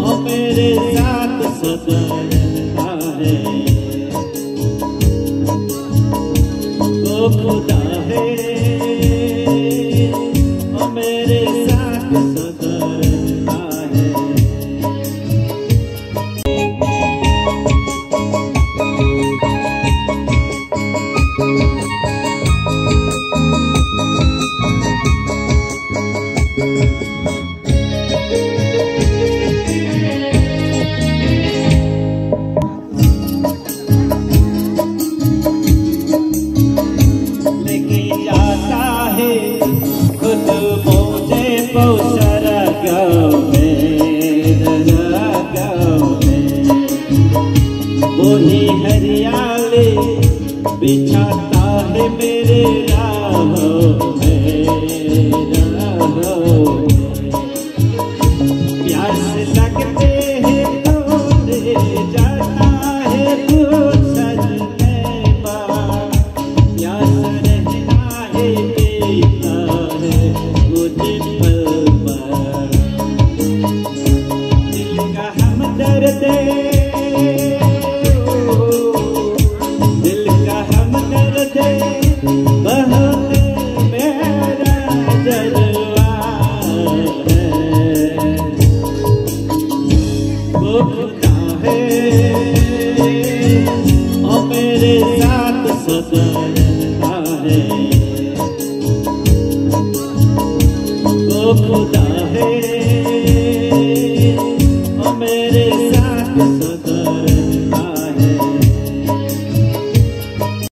और मेरे साथ सदा रहता है। वो खुदा है और मेरे साथ सदा रहता है। वही हरियाली बिछाता है मेरे राहों में, राहों में। प्यास लगते हैं तो ले जाता है तू सजने पार। प्यास रहना है पीता है मुझे पल पर। दिल का हमदर्द सदा रहता है। वो खुदा है और मेरे